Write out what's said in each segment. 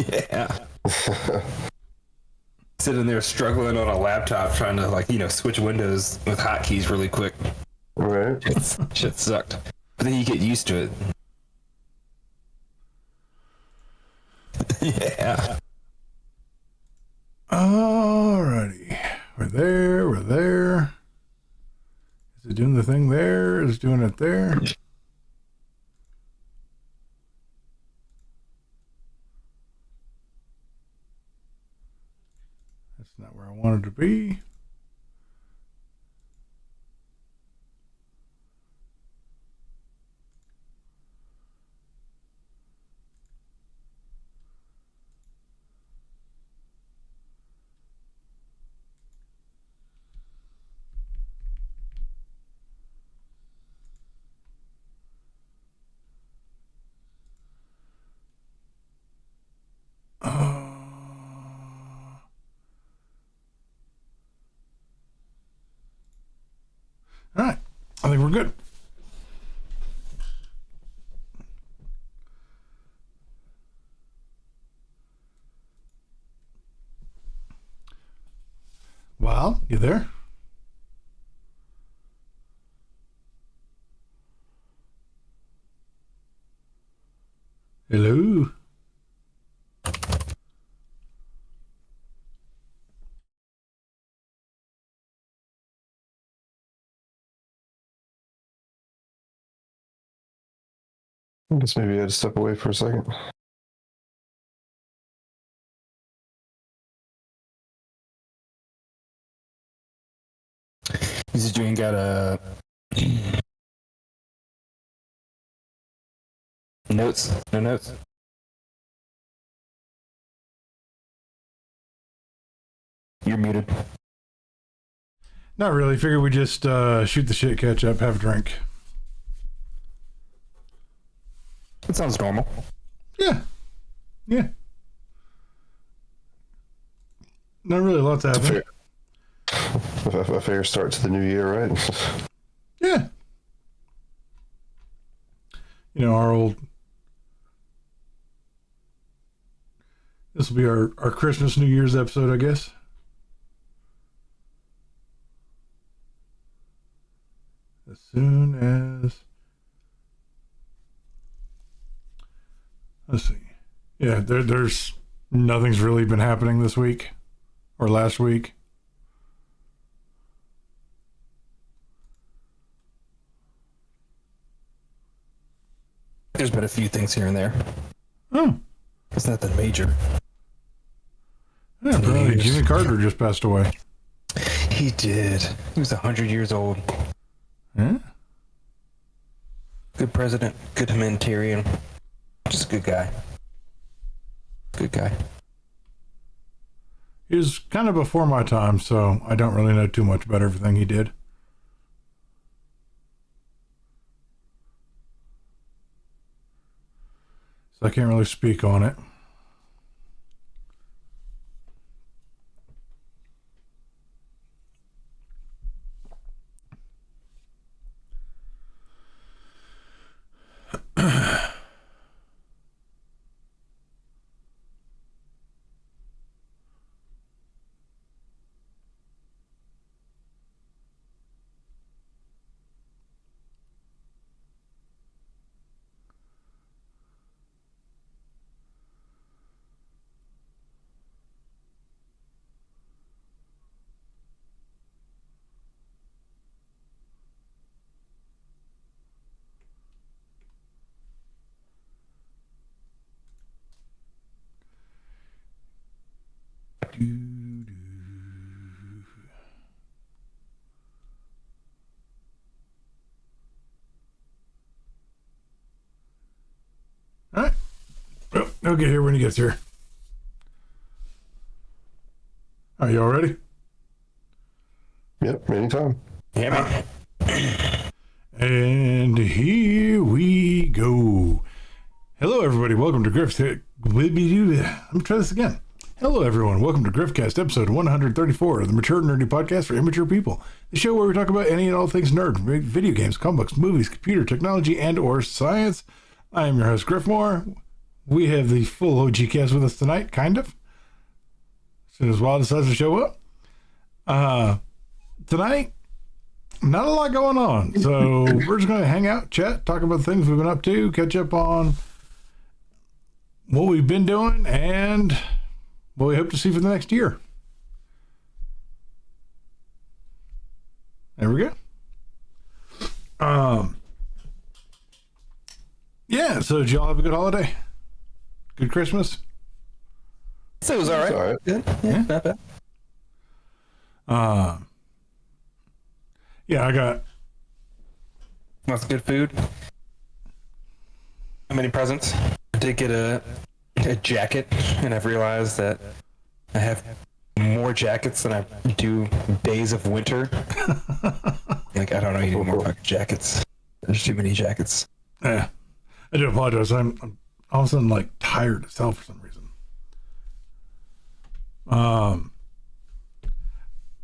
Yeah. Sitting there struggling on a laptop trying to, like, switch windows with hotkeys really quick. Right. Shit sucked. But then you get used to it. Yeah. Alrighty. We're there. Is it doing the thing there? Is it doing it there? That's not where I wanted to be. All right. I think we're good. Well, you there? Hello? I guess maybe I had to step away for a second. You said you ain't got a notes? No notes? You're muted. Not really. Figured we just shoot the shit, catch up, have a drink. It sounds normal. Yeah. Not really a lot to happen. A fair start to the new year, right? Yeah. Our old... This will be our Christmas, New Year's episode, I guess. As soon as... Let's see. Yeah, there's... Nothing's really been happening this week. Or last week. There's been a few things here and there. Oh. It's nothing major. Yeah, apparently Jimmy Carter just passed away. He did. He was 100 years old. Yeah? Good president, good humanitarian. Just a good guy. Good guy. He was kind of before my time, so I don't really know too much about everything he did. So I can't really speak on it. All right. Well, he'll get here when he gets here. Are you all ready? Yep, anytime. Yeah, man. And here we go. Hello, everybody. Welcome to Griffcast. Let me try this again. Hello, everyone. Welcome to Griffcast, episode 134 of the Mature Nerdy Podcast for Immature People. The show where we talk about any and all things nerd, video games, comic books, movies, computer, technology, and or science. I am your host, Griffmore. we have the full OG cast with us tonight, kind of. As soon as Wild decides to show up. Tonight, not a lot going on. So we're just going to hang out, chat, talk about the things we've been up to, catch up on what we've been doing, and what we hope to see for the next year. There we go. Yeah, so did y'all have a good holiday? Good Christmas? So it was all right. All right. Good. Yeah, not bad. Yeah, I got Lots of good food. How many presents? I did get a jacket, and I've realized that I have more jackets than I do days of winter. Like, I don't know, you need more fucking jackets. There's too many jackets. I do apologize. I'm all of a sudden like tired as hell for some reason.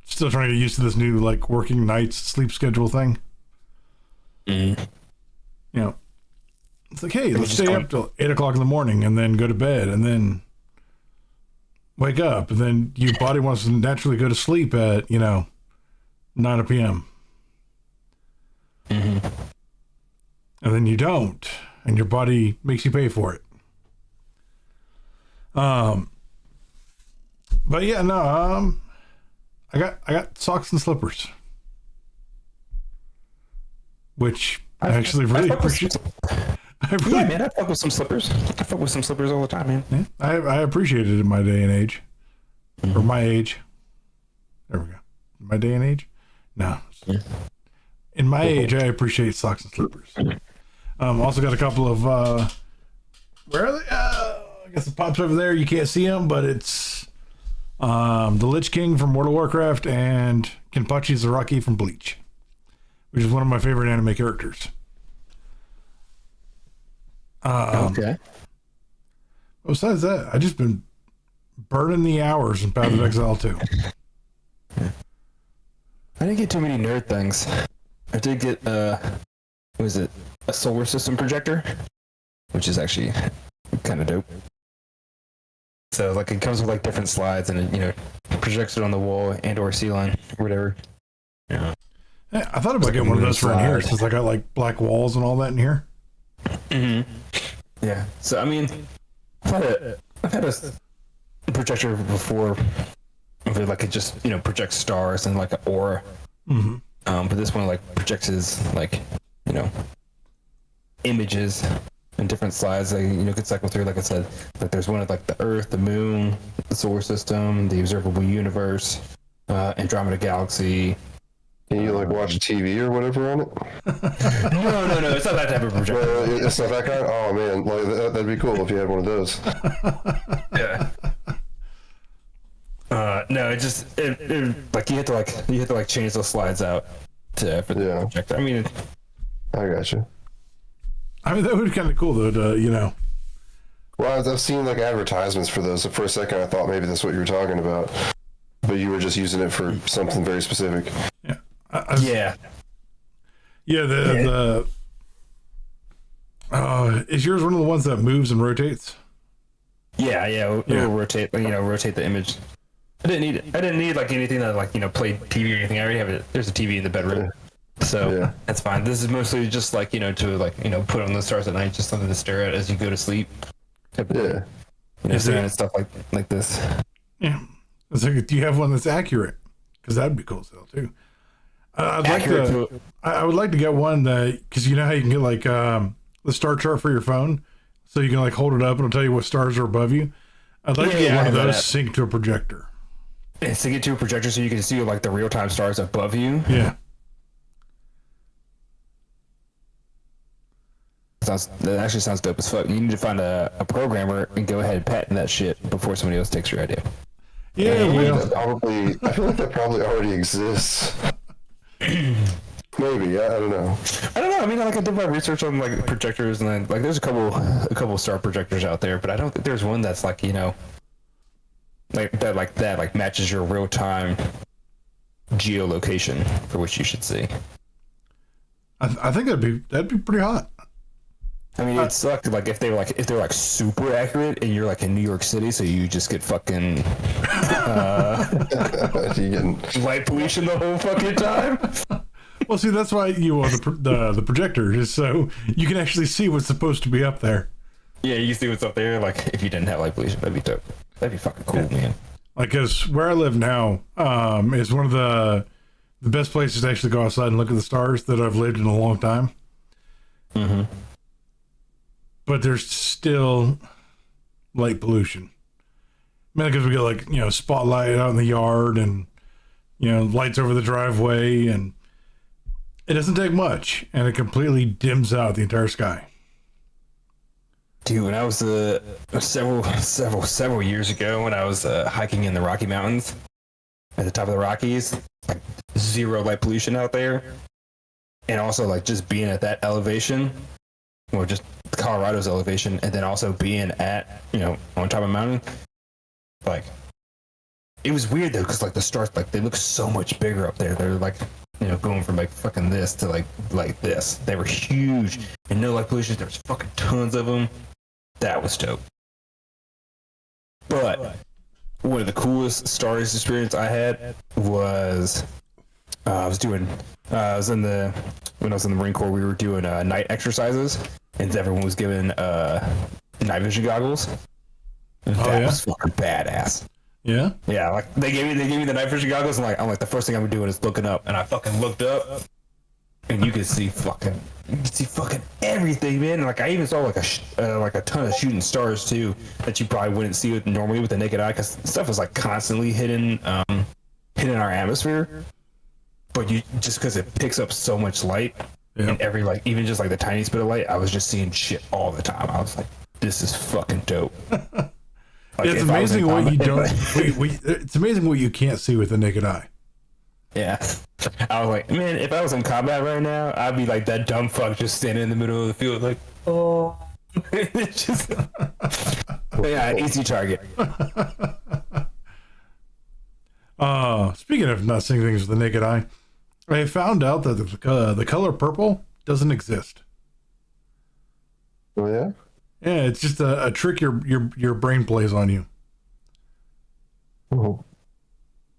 Still trying to get used to this new like working nights sleep schedule thing. Mm-hmm. You know, it's like, hey, let's stay up till 8 o'clock in the morning and then go to bed and then wake up, and then your body wants to naturally go to sleep at 9 p.m. Mm-hmm. And then you don't, and your body makes you pay for it. But yeah, no, I got socks and slippers, which I actually really appreciate. Yeah, man, I fuck with some slippers. I fuck with some slippers all the time, man. Yeah, I appreciate it in my day and age, or my age. There we go. My day and age. No, in my age, I appreciate socks and slippers. Also got a couple of where are they? I guess it pops over there. You can't see them, but it's the Lich King from World of Warcraft and Kenpachi Zaraki from Bleach, which is one of my favorite anime characters. Okay. Besides that, I just been burning the hours in Path of Exile 2. I didn't get too many nerd things. I did get what was it? A solar system projector, which is actually kind of dope. So like it comes with like different slides, and it projects it on the wall and or ceiling or whatever. Yeah. Yeah, I thought about getting one of those for in here since I got like black walls and all that in here. Mm-hmm. Yeah. So I mean, I've had a projector before, where like it just projects stars and like an aura. Mm-hmm. But this one like projects like images and different slides. Like could cycle through. Like I said, like there's one of like the Earth, the Moon, the solar system, the observable universe, Andromeda Galaxy. Can you like watch TV or whatever on it? No, it's not that type of projector. It's not that kind. Oh man, like that'd be cool if you had one of those. Yeah. No, it just like you have to like change those slides out for the projector. I mean, I got you. I mean, that would be kind of cool though, Well, I've seen like advertisements for those. So for a second, I thought maybe that's what you were talking about, but you were just using it for something very specific. Yeah. Is yours one of the ones that moves and rotates? Yeah. It'll rotate the image. I didn't need like anything that like played TV or anything. I already have it. There's a TV in the bedroom, so that's fine. This is mostly just like to like put on the stars at night, just something to stare at as you go to sleep. And stuff like this. Yeah. It's like, do you have one that's accurate? Because that'd be cool as hell too. I would like to get one that, because you know how you can get like the star chart for your phone, so you can like hold it up and it'll tell you what stars are above you. I'd like to get one of those synced to a projector. And sync it to a projector so you can see like the real time stars above you. Yeah. That actually sounds dope as fuck. You need to find a programmer and go ahead and patent that shit before somebody else takes your idea. Yeah, I feel like that probably already exists. Maybe, I don't know. I mean, like I did my research on like projectors, and then like there's a couple star projectors out there, but I don't think there's one that's like like matches your real time geolocation for which you should see. I think that'd be pretty hot. I mean, it sucked. Like if they're like super accurate, and you're like in New York City, so you just get fucking You getting light pollution the whole fucking time. Well, see, that's why you want the projector, is so you can actually see what's supposed to be up there. Yeah, you see what's up there. Like if you didn't have light pollution, that'd be dope. That'd be fucking cool, man. Like, cause where I live now, is one of the best places to actually go outside and look at the stars that I've lived in a long time. Mm-hmm. But there's still light pollution. Man, because we got like, spotlight out in the yard and, lights over the driveway, and it doesn't take much, and it completely dims out the entire sky. Dude, when I was several years ago, when I was hiking in the Rocky Mountains, at the top of the Rockies, like zero light pollution out there, and also like just being at that elevation, or just Colorado's elevation, and then also being at on top of a mountain, like it was weird though, because like the stars, like they look so much bigger up there. They're like going from like fucking this to like this. They were huge and no light pollution. There was fucking tons of them. That was dope. But one of the coolest stars experience I had was when I was in the Marine Corps. We were doing night exercises, and everyone was given night vision goggles. That was fucking badass. Yeah? Yeah, like they gave me the night vision goggles, and I'm like, the first thing I'm doing is looking up, and I fucking looked up, and you could see fucking everything, man. And like I even saw like a ton of shooting stars too that you probably wouldn't see normally with the naked eye, because stuff is like constantly hitting our atmosphere. But you just because it picks up so much light, and every even just like the tiniest bit of light, I was just seeing shit all the time. I was like, this is fucking dope. Like, it's amazing what you don't. It's amazing what you can't see with the naked eye. Yeah, I was like, man, if I was in combat right now, I'd be like that dumb fuck just standing in the middle of the field, like, oh, it's just, yeah, easy target. Speaking of not seeing things with the naked eye, I found out that the color purple doesn't exist. Oh yeah. Yeah, it's just a trick your brain plays on you. Oh,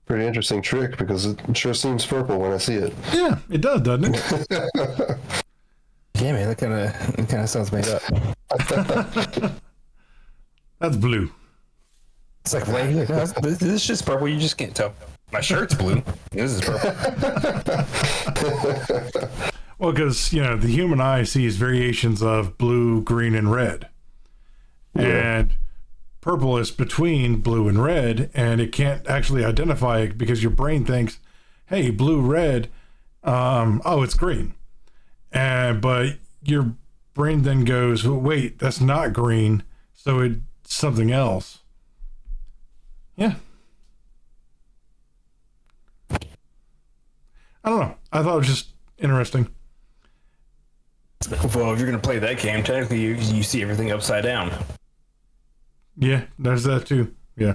pretty interesting trick, because it sure seems purple when I see it. Yeah, it does, doesn't it? Yeah, man, that kind of sounds made up. That's blue. It's like right here. No, this is just purple. You just can't tell. My shirt's blue. This is purple. Well, because the human eye sees variations of blue, green, and red, and purple is between blue and red, and it can't actually identify it because your brain thinks, "Hey, blue, red, oh, it's green," but your brain then goes, "Wait, that's not green, so it's something else." Yeah. I don't know. I thought it was just interesting. Well, if you're gonna play that game, technically you see everything upside down. Yeah, there's that too. Yeah.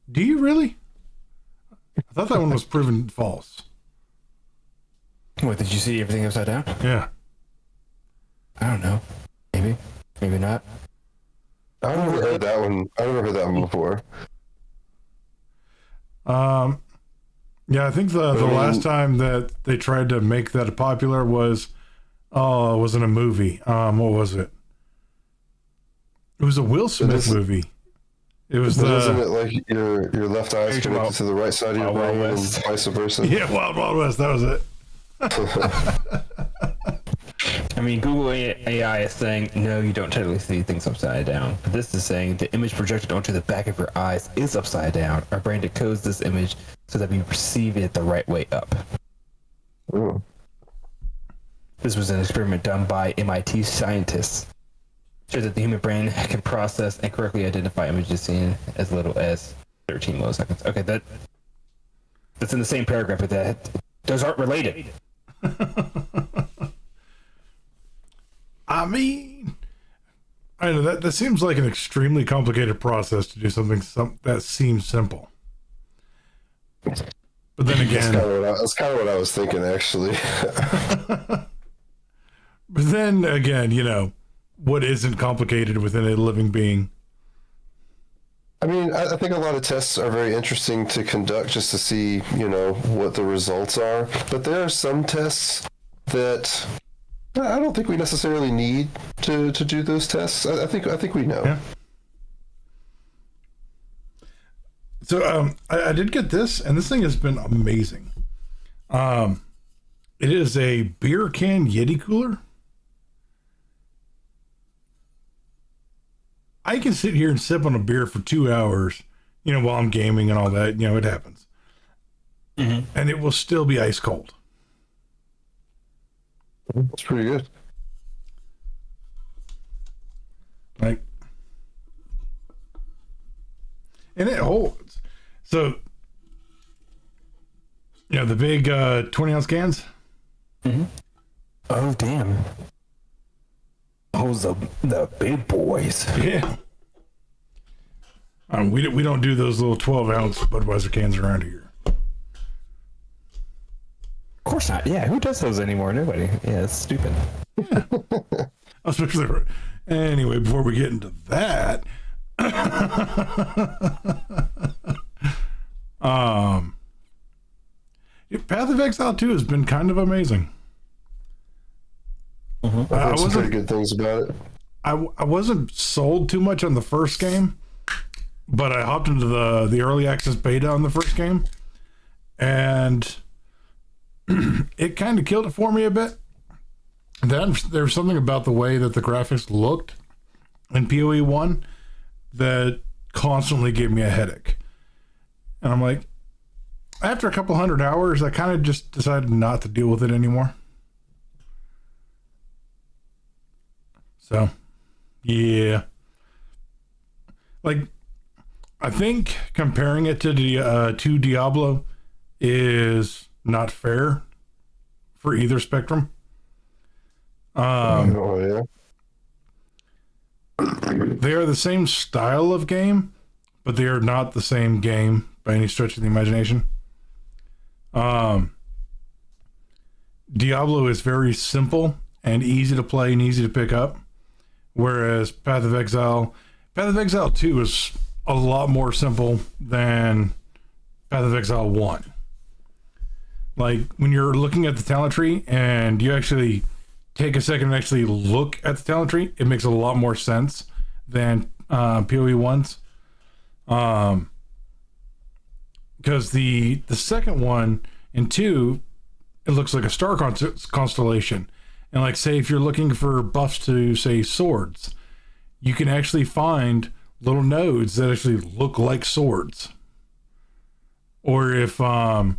Do you really? I thought that one was proven false. What, did you see everything upside down? Yeah. I don't know. Maybe not. I've never heard that one. I've never heard that one before. Yeah, I think the last time that they tried to make that popular was it wasn't a movie. What was it? It was a Will Smith movie. It was isn't it like your left eye is connected to the right side of your Wild brain and West. vice versa? Yeah, Wild Wild West. That was it. I mean, Google AI is saying, no, you don't technically see things upside down. But this is saying the image projected onto the back of your eyes is upside down. Our brain decodes this image so that we perceive it the right way up. Ooh. This was an experiment done by MIT scientists. Showed that the human brain can process and correctly identify images seen as little as 13 milliseconds. Okay, that's in the same paragraph, but those aren't related. I mean, I know that seems like an extremely complicated process to do something that seems simple. But then again, that's kind of what I was thinking, actually. but then again, you know, what isn't complicated within a living being? I mean, I think a lot of tests are very interesting to conduct just to see, you know, what the results are. But there are some tests that I don't think we necessarily need to do those tests. I think we know. Yeah. So I did get this, and this thing has been amazing. It is a beer can Yeti cooler. I can sit here and sip on a beer for 2 hours, you know, while I'm gaming and all that. You know, it happens. Mm-hmm. And it will still be ice cold. That's pretty good. Like, and it holds. So, you know, the big 20-ounce cans? Mm-hmm. Oh, damn. Oh, the big boys. Yeah. We don't do those little 12-ounce Budweiser cans around here. Of course not. Yeah, who does those anymore? Nobody. Yeah, it's stupid. Yeah. Especially anyway, before we get into that, Path of Exile 2 has been kind of amazing. Mm-hmm. I've heard some pretty good things about it. I wasn't sold too much on the first game, but I hopped into the early access beta on the first game, and it kind of killed it for me a bit. Then there's something about the way that the graphics looked in PoE 1 that constantly gave me a headache. And I'm like, after a couple hundred hours, I kind of just decided not to deal with it anymore. So, yeah. Like, I think comparing it to Diablo is not fair for either spectrum. Oh, yeah. They are the same style of game, but they are not the same game by any stretch of the imagination. Diablo is very simple and easy to play and easy to pick up, whereas Path of Exile 2 is a lot more simple than Path of Exile 1. Like, when you're looking at the talent tree and you actually take a second and actually look at the talent tree, it makes a lot more sense than PoE 1's. Because the second one in 2, it looks like a star constellation. And like, say, if you're looking for buffs to, say, swords, you can actually find little nodes that actually look like swords. Or if, you're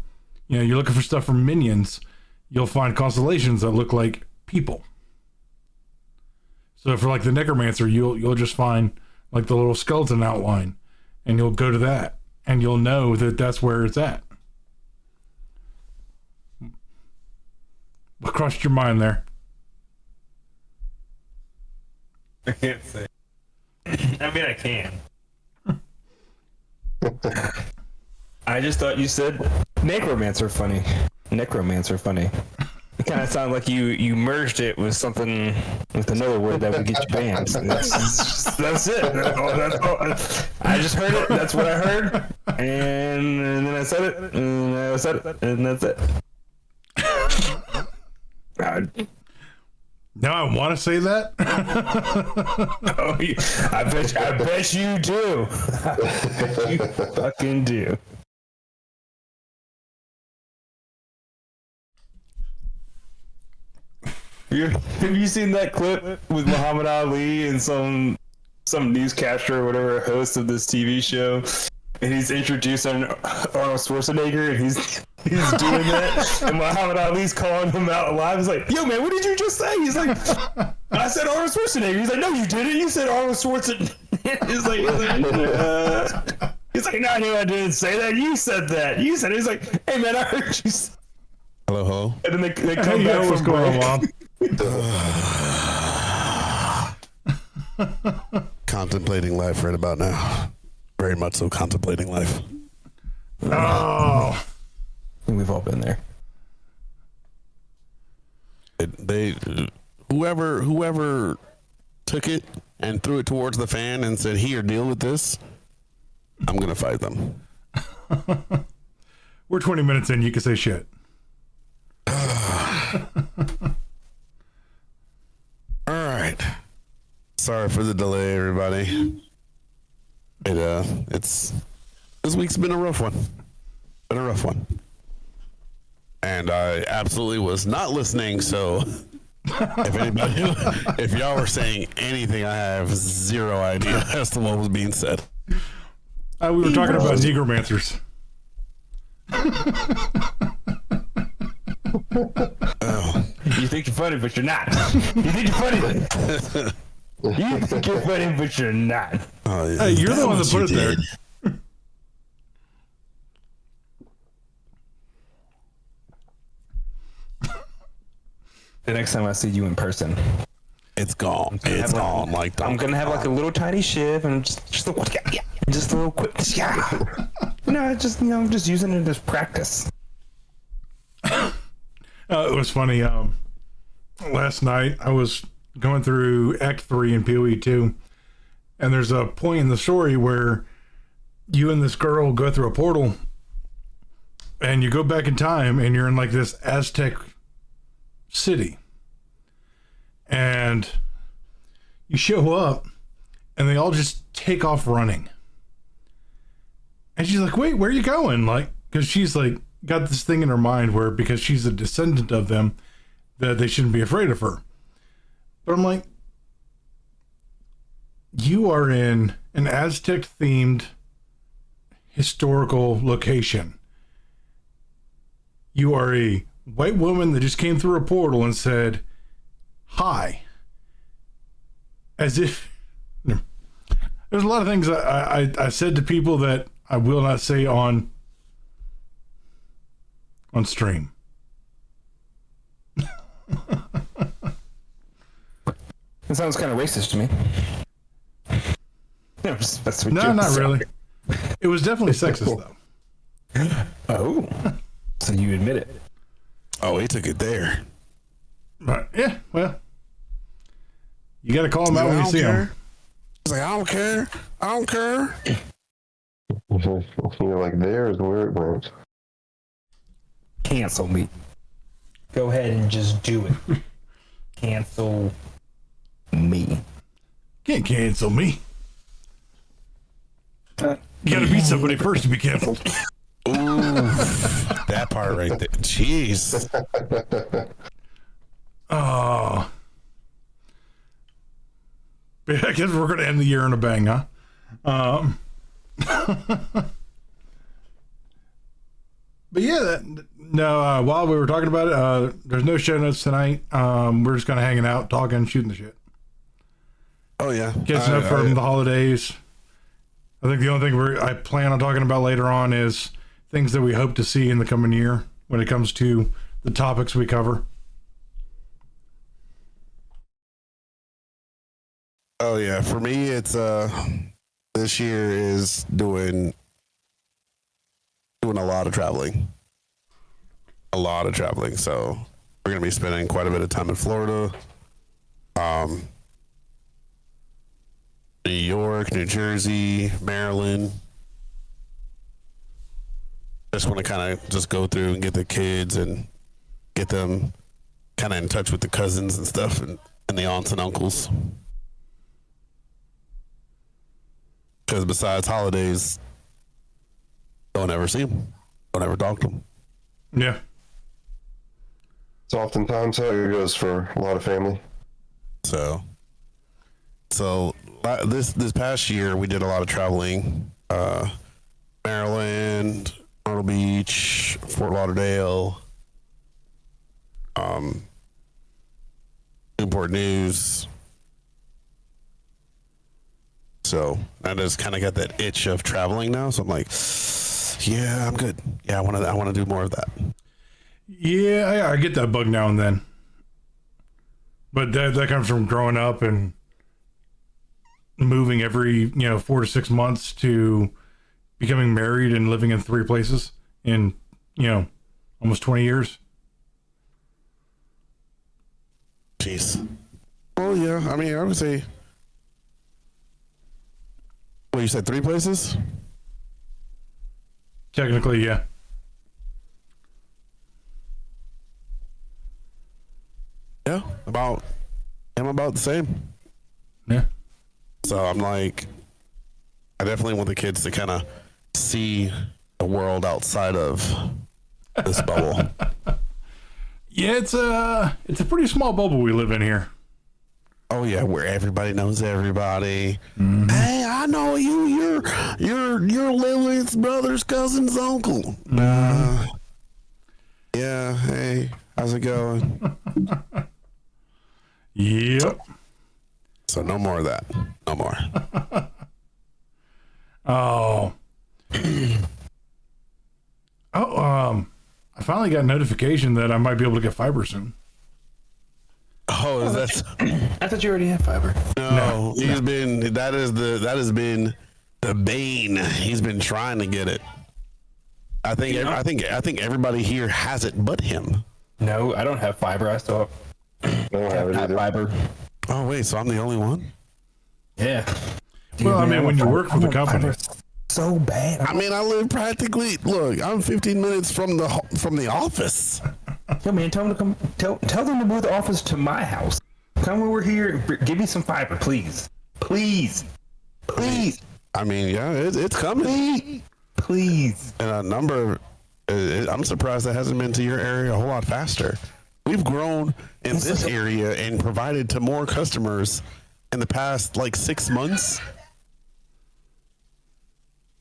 looking for stuff from minions, you'll find constellations that look like people. So for like the necromancer, you'll just find like the little skeleton outline, and you'll go to that, and you'll know that that's where it's at. What crossed your mind there? I can't say. I mean, I can. I just thought you said necromancer funny. Necromancer funny. It kind of sounded like you merged it with something, with another word that would get you banned. That's it. That's all. I just heard it. That's what I heard. And then I said it. And I said it. And that's it. Now I want to say that. I bet you do. I bet you fucking do. Have you seen that clip with Muhammad Ali and some newscaster or whatever, host of this TV show? And he's introducing Arnold Schwarzenegger, and he's doing that, and Muhammad Ali's calling him out live. He's like, "Yo, man, what did you just say?" He's like, "I said Arnold Schwarzenegger." He's like, "No, you didn't. You said Arnold Schwarzenegger." He's like, "No, I didn't say that. You said that. You said it." He's like, "Hey, man, I heard you." Hello, ho. And then they come back what's from going break. on, Contemplating life right about now. Very much so contemplating life. Oh. think we've all been there. They whoever took it and threw it towards the fan and said, "Here, deal with this," I'm gonna fight them. We're 20 minutes in. You can say shit. All right. Sorry for the delay, everybody. This week's been a rough one. And I absolutely was not listening, so if y'all were saying anything, I have zero idea as to what was being said. We were talking about Negromancers. You think you're funny, but you're not. You think you're funny. You think you're funny, but you're not. Oh, Hey, you're the one that put it there. The next time I see you in person, It's gone. It's gone. Like I'm gonna have like a little tiny shiv and just a little quick, just using it as practice. It was funny. Last night I was going through Act 3 in PoE 2, and there's a point in the story where you and this girl go through a portal, and you go back in time, and you're in like this Aztec city, and you show up, and they all just take off running. And she's like, "Wait, where are you going?" Like, because she's like got this thing in her mind where because she's a descendant of them, that they shouldn't be afraid of her. But I'm like, you are in an Aztec themed historical location. You are a white woman that just came through a portal and said, "Hi." As if there's a lot of things I said to people that I will not say on stream. It sounds kind of racist to me. No, not really. It was definitely sexist, though. Oh, so you admit it? Oh, he took it there. But yeah, well, you got to call him out when you see him. He's like, I don't care. You're like, there's where it went. Cancel me. Go ahead and just do it. Cancel me. Can't cancel me. You got to beat somebody first to be canceled. Ooh, that part right there. Jeez. Oh. But I guess we're going to end the year in a bang, huh? But yeah, while we were talking about it, there's no show notes tonight. We're just kind of hanging out, talking, shooting the shit. Oh, yeah. Catching up from the holidays. I think the only thing I plan on talking about later on is things that we hope to see in the coming year when it comes to the topics we cover. Oh, yeah. For me, it's this year is doing a lot of traveling. So we're going to be spending quite a bit of time in Florida, New York, New Jersey, Maryland. Just want to kind of just go through and get the kids and get them kind of in touch with the cousins and stuff and the aunts and uncles. Because besides holidays, don't ever see them. Don't ever talk to them. Yeah. It's oftentimes how it goes for a lot of family. So this past year we did a lot of traveling. Maryland, Myrtle Beach, Fort Lauderdale, Newport News. So I just kind of got that itch of traveling now. So I'm like, yeah, I'm good. Yeah, I want to do more of that. Yeah, I get that bug now and then. But that comes from growing up and moving every 4 to 6 months to becoming married and living in 3 places in Almost 20 years. Jeez. Oh yeah, I mean, I would say. Well, you said 3 places? Technically, yeah. Yeah, I'm about the same. Yeah. So I'm like, I definitely want the kids to kind of see the world outside of this bubble. Yeah, it's a pretty small bubble we live in here. Oh yeah, where everybody knows everybody. Mm-hmm. Hey, I know you. You're Lilith's brother's cousin's uncle. Yeah. Hey, how's it going? Yep. So no more of that. No more. Oh. I finally got a notification that I might be able to get fiber soon. Oh, is that? I thought you already had fiber. No, that has been the bane. He's been trying to get it. I think everybody here has it but him. No, I don't have fiber. I still I don't have it have either. fiber. Oh wait, so I'm the only one? Yeah. Well, I mean, when you work for the company. So bad. I mean, I live practically. Look, I'm 15 minutes from the office. Yo, man, tell them to come. Tell them to move the office to my house. Come over here. Give me some fiber, please. Please. I mean, yeah, it's coming. Please. And a number. I'm surprised that hasn't been to your area a whole lot faster. We've grown in this area and provided to more customers in the past like 6 months.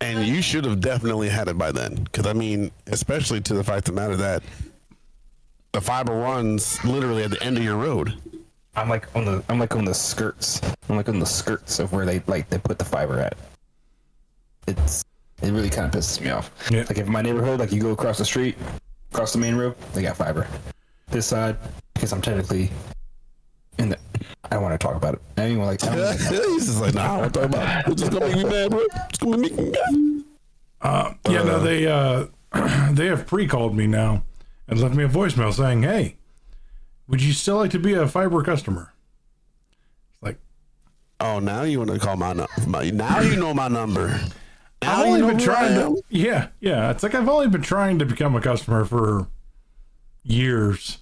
And you should have definitely had it by then. Because, I mean, especially to the fact of the matter that the fiber runs literally at the end of your road. I'm like on the skirts. I'm like on the skirts of where they put the fiber at. It really kind of pisses me off. Yeah. Like if my neighborhood, like you go across the street, across the main road, they got fiber. This side, because I'm technically in the. I don't want to talk about it. I don't even like. He's just like, nah, I don't talk about it. It's just gonna make me mad, bro. It's gonna make me mad. Yeah, no, they have pre-called me now and left me a voicemail saying, "Hey, would you still like to be a fiber customer?" It's like, Oh, now you want to call my number. Now you know my number. Now I've only you know been who I trying am. to. Yeah. It's like I've only been trying to become a customer for years.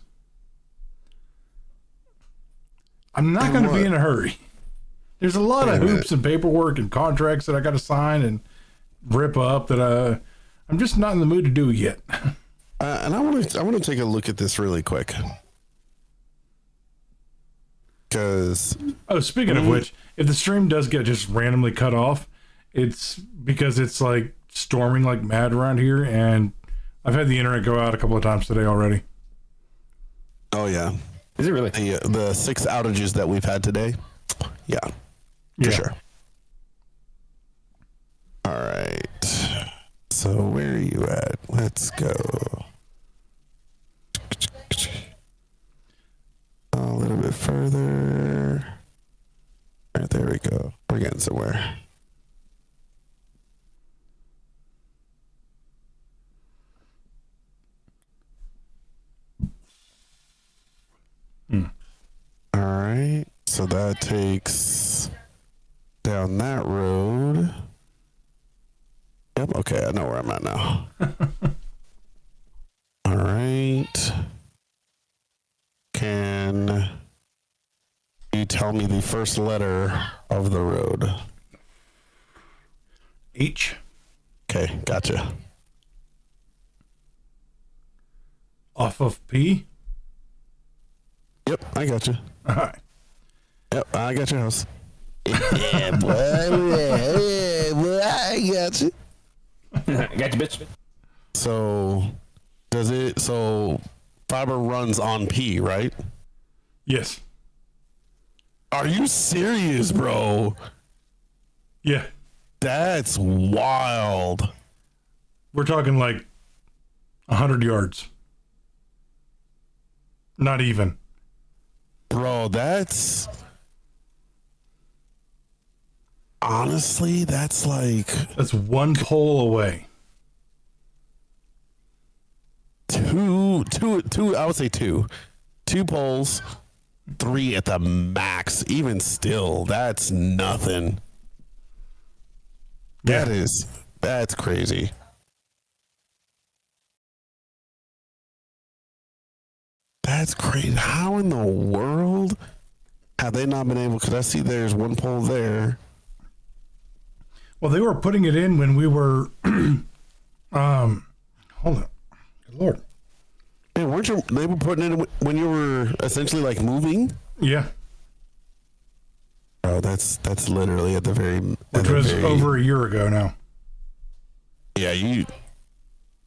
I'm not going to be in a hurry. There's a lot of hoops and paperwork and contracts that I got to sign and rip up that I'm just not in the mood to do yet. And I want to take a look at this really quick. Because Oh, speaking of which, if the stream does get just randomly cut off, it's because it's like storming like mad around here, and I've had the internet go out a couple of times today already. oh yeah, Is it really? the 6 outages that we've had today, yeah, for sure. All right, so where are you at? Let's go. A little bit further. All right, there we go. We're getting somewhere. All right, so that takes down that road. Yep, okay, I know where I'm at now. All right. Can you tell me the first letter of the road? H. Okay, gotcha. Off of P. Yep, I gotcha. All right. Yep, I got your house. Yeah, boy, yeah, boy, I got you. Got you, bitch. So, so fiber runs on P, right? Yes. Are you serious, bro? Yeah. That's wild. We're talking like 100 yards. Not even. Bro, that's honestly, that's like That's one pole away. 2 two. I would say two poles, 3 at the max. Even still, that's nothing. That's crazy. That's crazy. How in the world have they not been able? Because I see there's one pole there. Well, they were putting it in when we were. Hold on, good Lord. Hey, they were putting it in when you were essentially like moving? Yeah. Oh, that's literally at the very. Which was over a year ago now. Yeah, you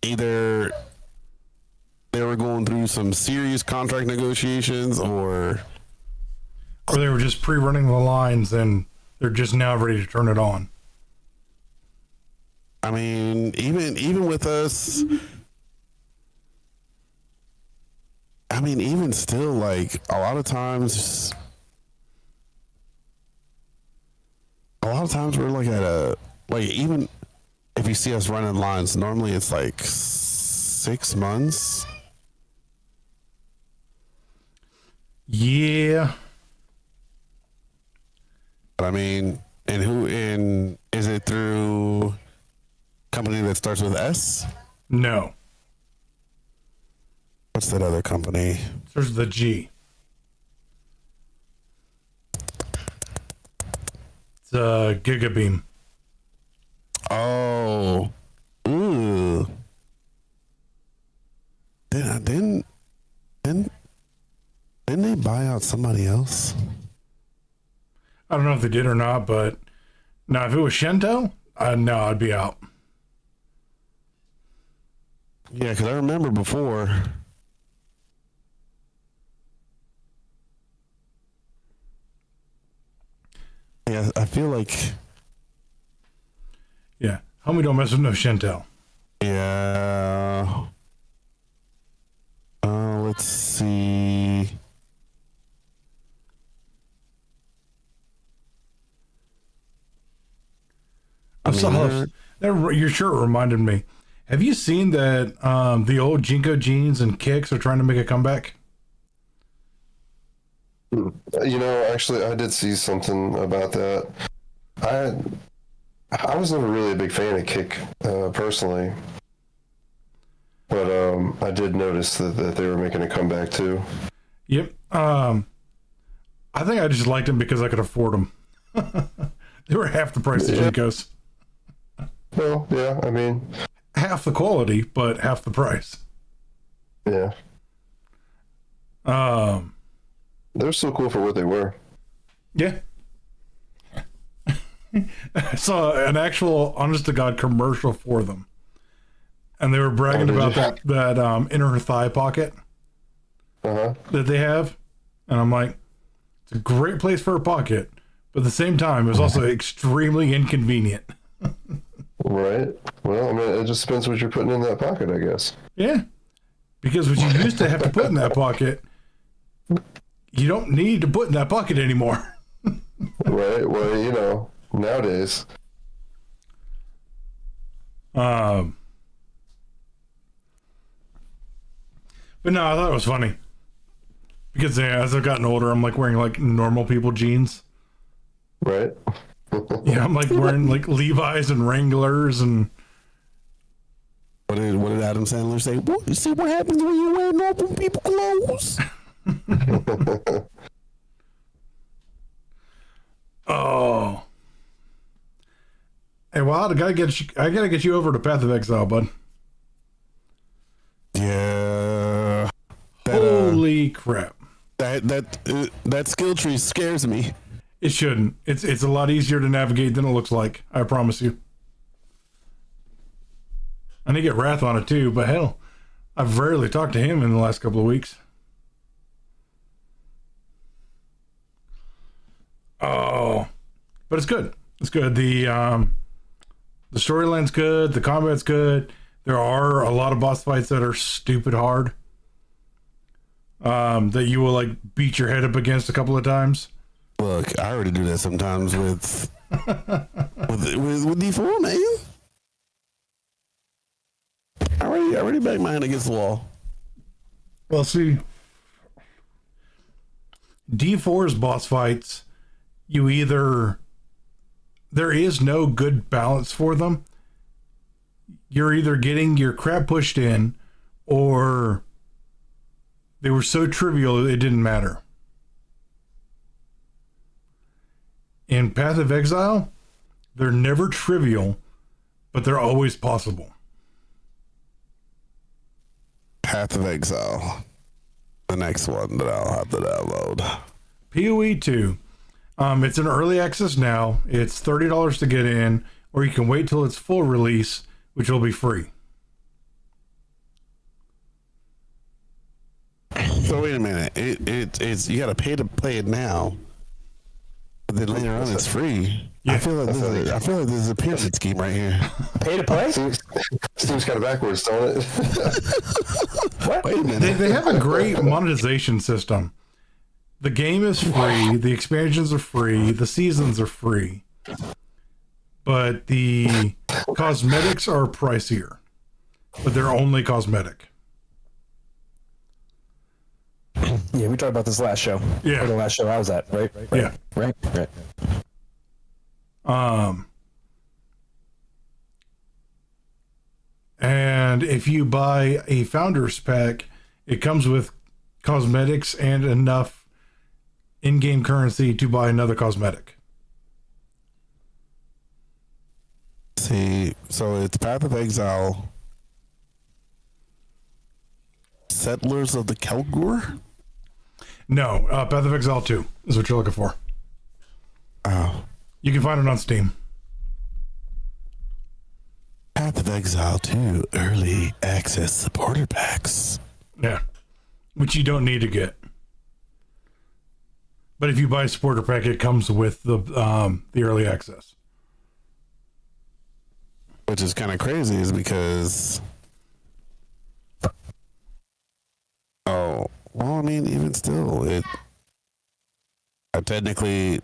either they were going through some serious contract negotiations, or they were just pre-running the lines and they're just now ready to turn it on. I mean, even with us, I mean, even still, like a lot of times we're like at a, like, even if you see us running lines, normally it's like 6 months. Yeah. But I mean, and is it through company that starts with S? No. What's that other company? There's the G. It's Gigabeam. Oh. Ooh. Didn't they buy out somebody else? I don't know if they did or not, but now if it was Shento, no, I'd be out. Yeah, because I remember before. Yeah, I feel like. Yeah, homie don't mess with no Shento. Yeah. Let's see. Your shirt reminded me. Have you seen that the old Jinko jeans and kicks are trying to make a comeback? You know, actually, I did see something about that. I was never really a big fan of Kick personally, but I did notice that they were making a comeback too. Yep. I think I just liked them because I could afford them. They were half the price of Jinkos. Well, yeah, I mean, Half the quality, but half the price. yeah, they're still cool for what they were. Yeah. I saw an actual honest to God commercial for them. And they were bragging about that inner thigh pocket that they have. And I'm like, it's a great place for a pocket, but at the same time, it was also extremely inconvenient. Right. Well, I mean, it just depends what you're putting in that pocket, I guess. Yeah. Because what you used to have to put in that pocket, you don't need to put in that pocket anymore. Right. Well, you know, nowadays. But no, I thought it was funny. Because as I've gotten older, I'm like wearing like normal people jeans. Right. Yeah, I'm like wearing like Levi's and Wranglers and. What did Adam Sandler say? Well, you see what happens when you wear normal people clothes? Oh. Hey, Wild, I gotta get you over to Path of Exile, bud. Yeah. Holy crap. That skill tree scares me. It shouldn't. It's a lot easier to navigate than it looks like. I promise you. I need to get Wrath on it too, but hell, I've rarely talked to him in the last couple of weeks. Oh, but it's good. It's good. The storyline's good. The combat's good. There are a lot of boss fights that are stupid hard. That you will like beat your head up against a couple of times. Look, I already do that sometimes with D4, man. I already bang my hand against the wall. Well, see, D4's boss fights, there is no good balance for them. You're either getting your crap pushed in, or they were so trivial it didn't matter. In Path of Exile, they're never trivial, but they're always possible. Path of Exile. The next one that I'll have to download. PoE 2. It's in early access now. It's $30 to get in, or you can wait till it's full release, which will be free. So wait a minute. It's you got to pay to play it now, but then later on it's free. Yeah. I feel like this is a pyramid scheme right here. Pay to play? Seems kind of backwards, don't it? What? Wait a minute. They have a great monetization system. The game is free. The expansions are free. The seasons are free. But the cosmetics are pricier. But they're only cosmetic. Yeah, we talked about this last show. Yeah. Or the last show I was at, right? Yeah. Right. And if you buy a founder's pack, it comes with cosmetics and enough in-game currency to buy another cosmetic. See, so it's Path of Exile, Settlers of the Kelgur. No, Path of Exile 2 is what you're looking for. Oh, You can find it on Steam. Path of Exile 2 early access supporter packs. Yeah. Which you don't need to get. But if you buy a supporter pack, it comes with the early access. Which is kind of crazy, is because, oh, well, I mean, even still, I technically,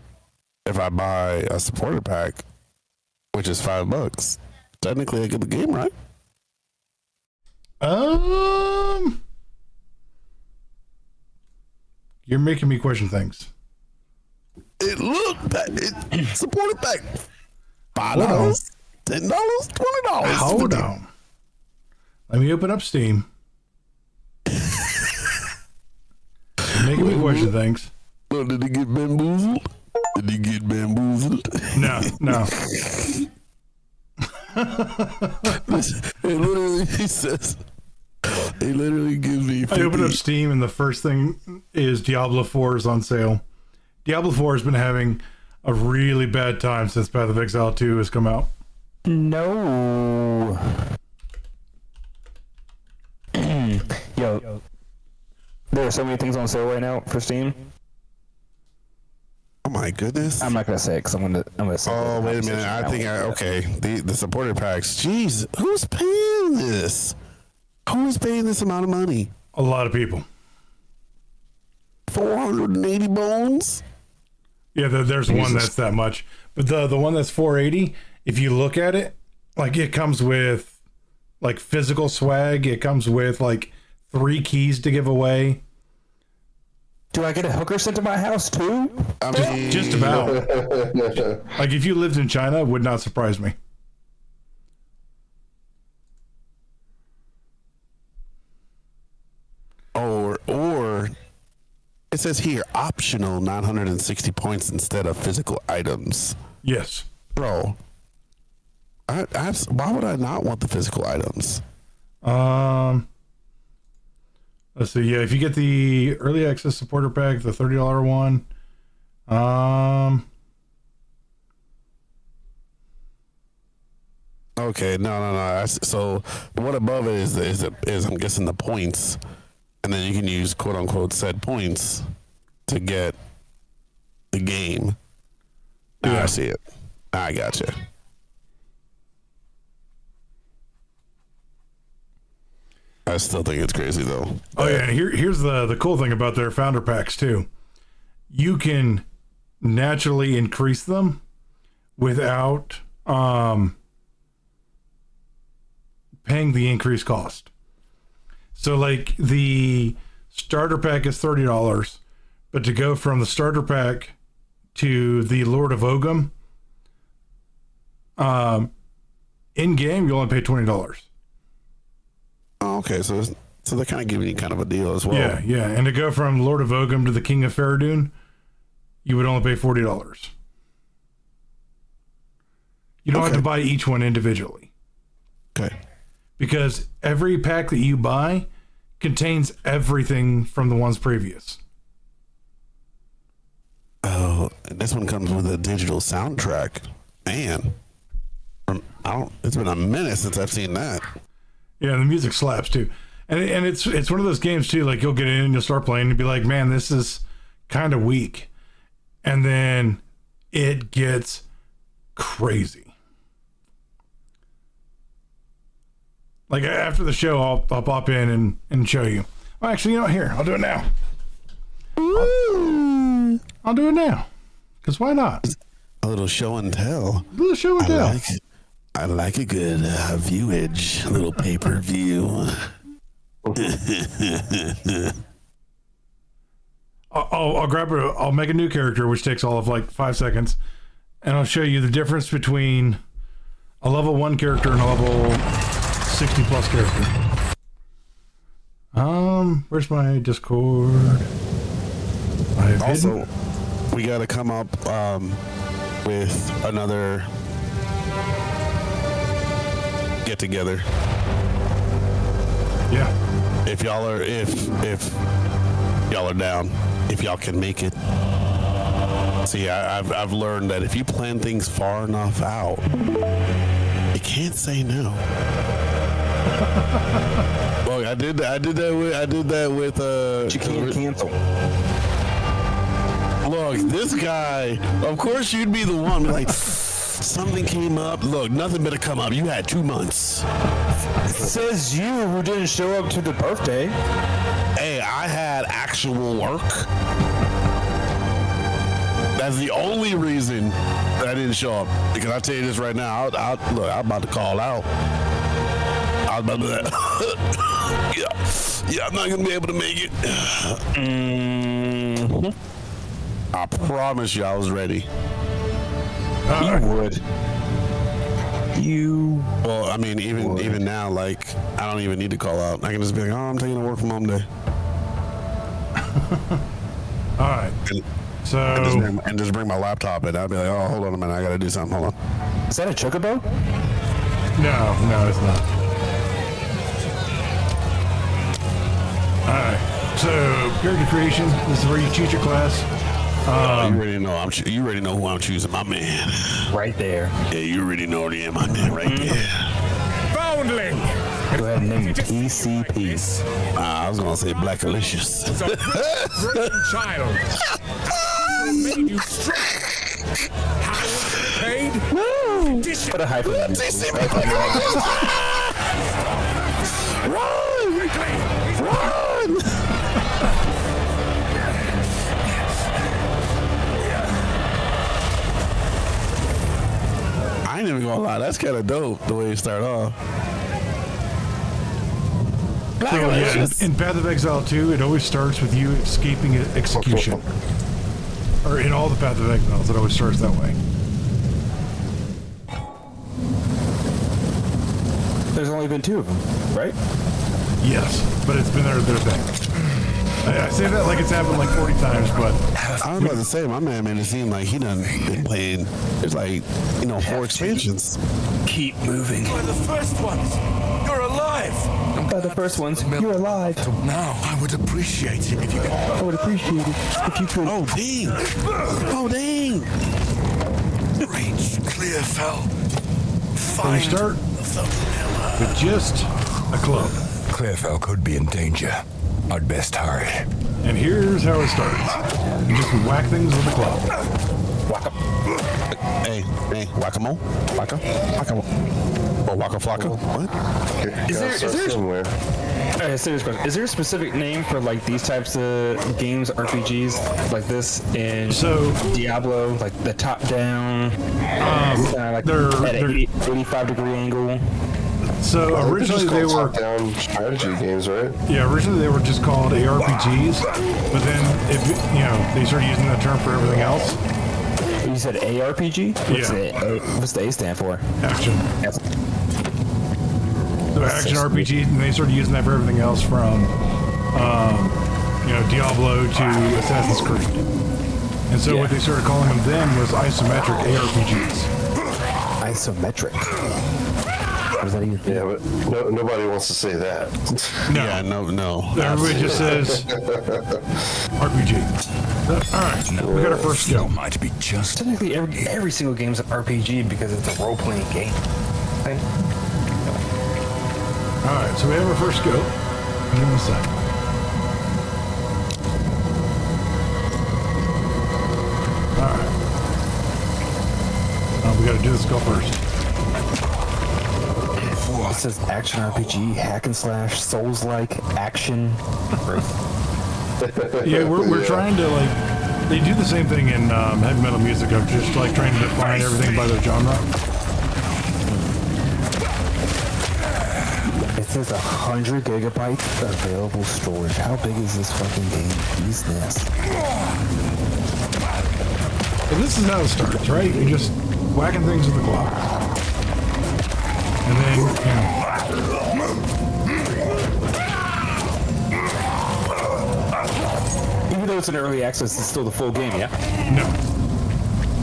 if I buy a supporter pack, which is $5, technically I get the game, right? You're making me question things. It looked it supporter pack Hold on. $5, $10, $20. Hold on. Let me open up Steam. You're making me question things. Oh, did he get bamboozled? Did he get bamboozled? No. It literally, he literally gives me 50. I open up Steam and the first thing is Diablo 4 is on sale. Diablo 4 has been having a really bad time since Path of Exile 2 has come out. No. Yo, there are so many things on sale right now for Steam. Oh my goodness. I'm not gonna say it because I'm gonna say. Oh, wait a minute. I think okay. The supporter packs. Jeez, who's paying this? Who's paying this amount of money? A lot of people. 480 bones? Yeah, there's one that's that much. But the one that's 480, if you look at it, like it comes with like physical swag. It comes with like 3 keys to give away. Do I get a hooker sent to my house too? I mean, Just about. Like if you lived in China, it would not surprise me. Or it says here optional 960 points instead of physical items. Yes. Bro, why would I not want the physical items? Let's see. Yeah, if you get the early access supporter pack, the $30 one, Okay, no. So the one above it is I'm guessing the points, and then you can use quote unquote said points to get the game. Now Yeah. I see it. I gotcha. I still think it's crazy though. Oh yeah, and here's the cool thing about their founder packs too. You can naturally increase them without paying the increased cost. So like the Starter pack is $30, but to go from the starter pack to the Lord of Ogum, in game you only pay $20. Oh, okay, so they're kind of giving you kind of a deal as well. Yeah, and to go from Lord of Ogum to the King of Faradun, you would only pay $40. You don't have to buy each one individually. Okay. Because every pack that you buy contains everything from the ones previous. Oh, and this one comes with a digital soundtrack. Man, it's been a minute since I've seen that. Yeah, and the music slaps too. And it's one of those games too, like you'll get in and you'll start playing and be like, man, this is kind of weak. And then it gets crazy. Like after the show, I'll pop in and show you. Well, actually, you know what? Here, I'll do it now. I'll do it now. Because why not? A little show and tell. A little show and tell. I like a good viewage, a little pay-per-view. I'll make a new character, which takes all of like 5 seconds, and I'll show you the difference between a level 1 character and a level 60 plus character. Where's my Discord? Also, we got to come up with another get together. Yeah. If y'all are down, if y'all can make it. See, I've learned that if you plan things far enough out, you can't say no. Well, I did that with But you can't cancel. Look, this guy, of course you'd be the one, like, something came up. Look, nothing better come up. You had 2 months. Says you who didn't show up to the birthday. Hey, I had actual work. That's the only reason that I didn't show up. Because I'll tell you this right now. Look, I'm about to call out. I was about to be like, yeah, I'm not going to be able to make it. Mm-hmm. I promise you I was ready. You would. Well, I mean, even now, like, I don't even need to call out. I can just be like, oh, I'm taking a work from home day. All right. And just bring my laptop in. I'll be like, oh, hold on a minute. I got to do something. Hold on. Is that a chocobo? No, it's not. All right. So, character creation. This is where you choose your class. You already know. You already know who I'm choosing, my man. Right there. Yeah, you already know who I am, my man. Right there. Foundling! Go ahead and name it PCP. I was gonna say Black Alicious. It's a virgin child. It made you strong. How was it paid? Condition. Put a hyphen on it. Run! I ain't even gonna lie, that's kind of dope the way you start off. So, yeah, in Path of Exile 2, it always starts with you escaping execution. Or in all the Path of Exiles, it always starts that way. There's only been 2 of them, right? Yes, but it's been their thing. I say that like it's happened like 40 times, but... I was about to say, my man made it seem like he done been playing, there's like, 4 expansions. Keep moving. By the first ones, you're alive. By the first ones, you're alive. Now, I would appreciate it if you could. I would appreciate it if you could. Oh, dang. Oh, dang. Reach Clearfell. So you Find start the pillar. with just a club. Clearfell could be in danger. I'd best hurry. And here's how it starts. You just whack things with a club. Hey, whack-a-mole? Whack-a-mole. Or waka-flocka? What? Is there somewhere? Okay, serious question. Is there a specific name for like these types of games, RPGs like this in Diablo, like the top down, like they're at an 85-degree angle? So originally they were top-down strategy games, right? Yeah, originally they were just called ARPGs, but then if they started using that term for everything else. You said ARPG? What's the A stand for? Action. Yes. So action RPG, and they started using that for everything else from Diablo to Assassin's Creed. And so what they started calling them then was isometric ARPGs. Isometric. What does that even mean? Yeah, but nobody wants to say that. No. Yeah, no. Everybody just says RPG. All right, we got our first skill. Might be just. Technically, every single game's an RPG because it's a role-playing game. Right? All right, so we have our first skill. Give me a sec. All right. We got to do this skill first. It says action RPG, hack and slash, Souls-like, action. Yeah, we're trying to they do the same thing in heavy metal music of just trying to define everything by their genre. It says 100 gigabytes available storage. How big is this fucking game? Jesus. And this is how it starts, right? You're just whacking things with the clock. And then, Even though it's an early access, it's still the full game, yeah? no.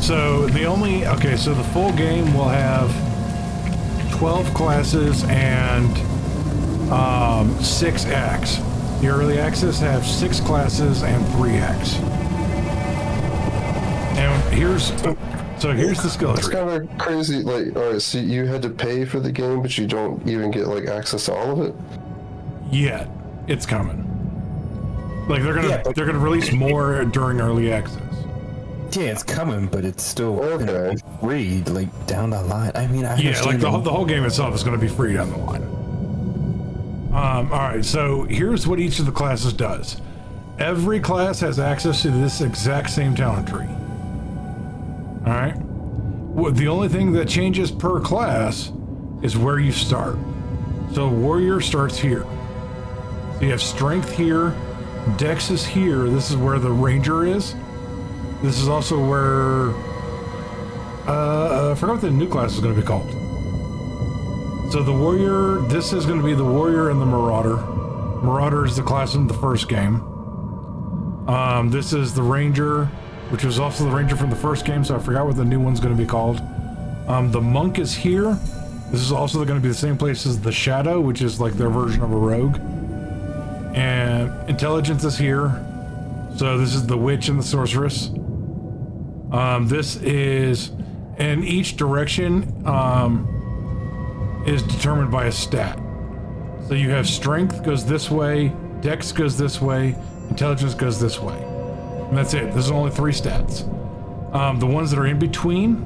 So so the full game will have 12 classes and 6 acts. The early access have 6 classes and 3 acts. And here's the skill It's tree. kind of crazy. All right, so you had to pay for the game, but you don't even get access to all of it. Yet it's coming. They're gonna release more during early access. Yeah, it's coming, but it's still Okay. free, down the line. I mean, I Yeah, understand the whole game itself is going to be free down the line. All right, so here's what each of the classes does. Every class has access to this exact same talent tree. All right. The only thing that changes per class is where you start. So warrior starts here. So you have strength here, dex is here. This is where the ranger is. This is also where I forgot what the new class is going to be called. So the warrior, this is going to be the warrior and the marauder. Marauder is the class in the first game. This is the ranger, which was also the ranger from the first game, so I forgot what the new one's going to be called. The monk is here. This is also going to be the same place as the shadow, which is their version of a rogue. And intelligence is here. So this is the witch and the sorceress. This is, and each direction is determined by a stat. So you have strength goes this way, dex goes this way, intelligence goes this way. And that's it. There's only 3 stats. The ones that are in between,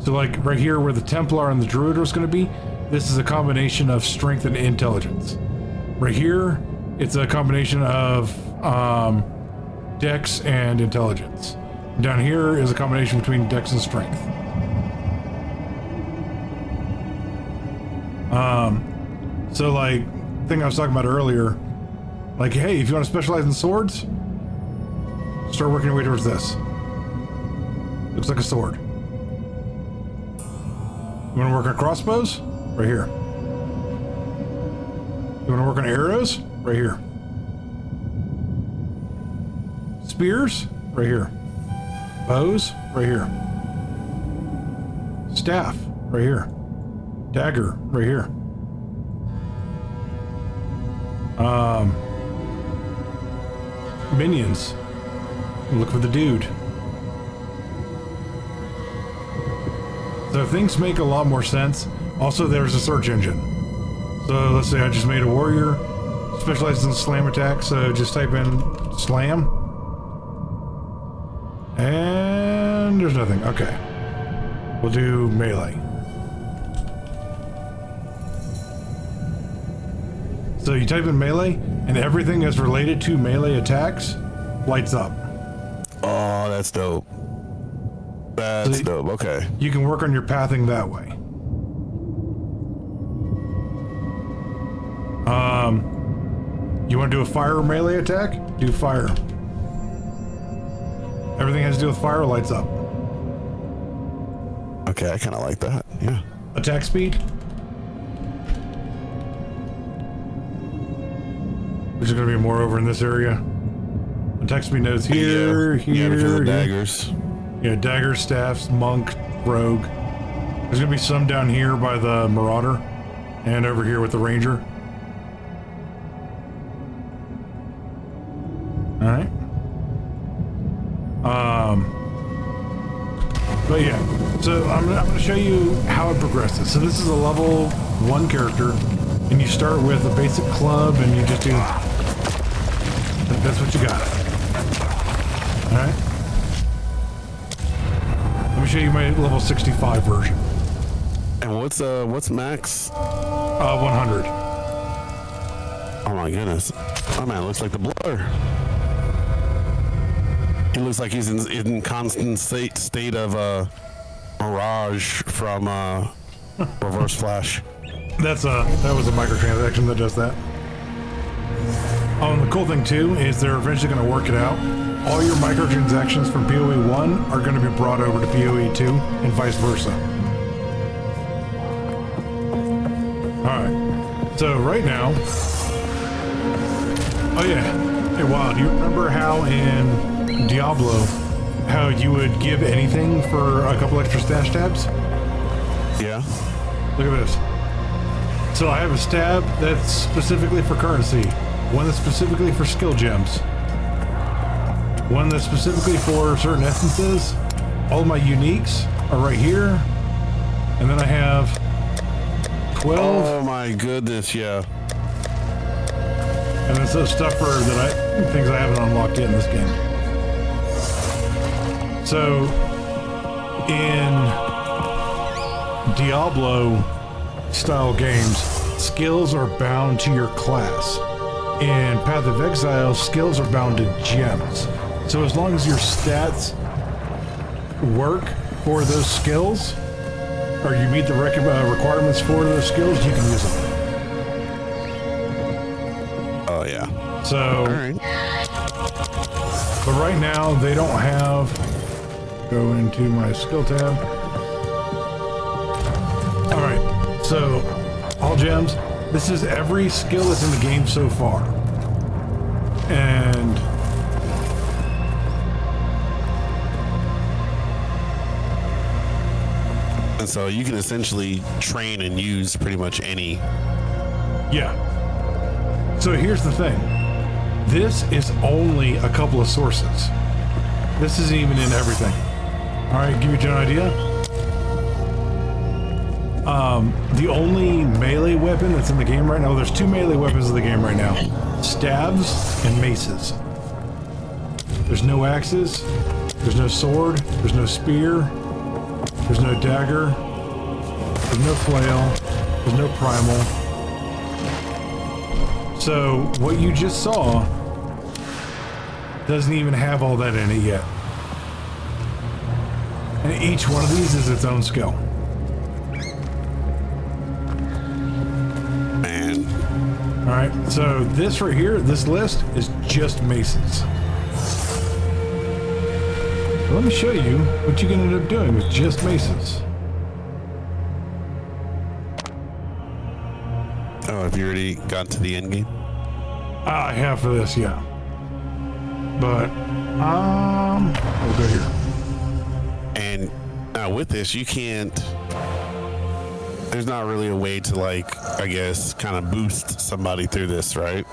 so right here where the Templar and the Druid is going to be, this is a combination of strength and intelligence. Right here, it's a combination of dex and intelligence. Down here is a combination between dex and strength. So thing I was talking about earlier, hey, if you want to specialize in swords, start working your way towards this. Looks like a sword. You want to work on crossbows? Right here. You want to work on arrows? Right here. Spears? Right here. Bows? Right here. Staff? Right here. Dagger? Right here. Minions. Look for the dude. So things make a lot more sense. Also, there's a search engine. So let's say I just made a warrior, specializes in slam attack, so just type in slam. And there's nothing. Okay. We'll do melee. So you type in melee, and everything that's related to melee attacks lights up. Oh, that's dope. That's dope. Okay. You can work on your pathing that way. You want to do a fire or melee attack? Do fire. Everything has to do with fire lights up. Okay, I kind of like that. Yeah. Attack speed. Which is going to be more over in this area. Attack speed nodes here, yeah, here. because of here. daggers. Yeah, daggers, staffs, monk, rogue. There's going to be some down here by the marauder and over here with the ranger. All right. But yeah, so I'm gonna show you how it progresses. So this is a level 1 character, and you start with a basic club, and you just do. That's what you got. All right. Let me show you my level 65 version. And what's max? 100. Oh my goodness. Oh man, it looks like the Blur. He looks like he's in constant state of Mirage from Reverse Flash. That was a microtransaction that does that. Oh, and the cool thing too is they're eventually going to work it out. All your microtransactions from PoE 1 are going to be brought over to PoE 2 and vice versa. Alright. So right now... Oh yeah. Hey, wow. Do you remember how in Diablo, how you would give anything for a couple extra stash tabs? Yeah. Look at this. So I have a stab that's specifically for currency, one that's specifically for skill gems, one that's specifically for certain essences. All of my uniques are right here, and then I have 12. Oh my goodness, yeah. And then some stuff for things I haven't unlocked yet in this game. So in Diablo style games, skills are bound to your class. In Path of Exile, skills are bound to gems. So as long as your stats work for those skills, or you meet the requirements for those skills, you can use them. Oh yeah. So, All right. but right now they don't have. Go into my skill tab. All right. So, all gems. This is every skill that's in the game so far, and so you can essentially train and use pretty much any. yeah. So here's the thing. This is only a couple of sources. This isn't even in everything. All right, give you an idea. The only melee weapon that's in the game right now, there's 2 melee weapons in the game right now. Stabs and maces. There's no axes, there's no sword, there's no spear, there's no dagger, there's no flail, there's no primal. So what you just saw doesn't even have all that in it yet. And each one of these is its own skill. Man. All right, so this right here, this list is just maces. So let me show you what you can end up doing with just maces. Oh, have you already gotten to the end game? I have for this, yeah. But, we'll go here. And now with this, you can't. There's not really a way to, like, I guess, kind of boost somebody through this, right?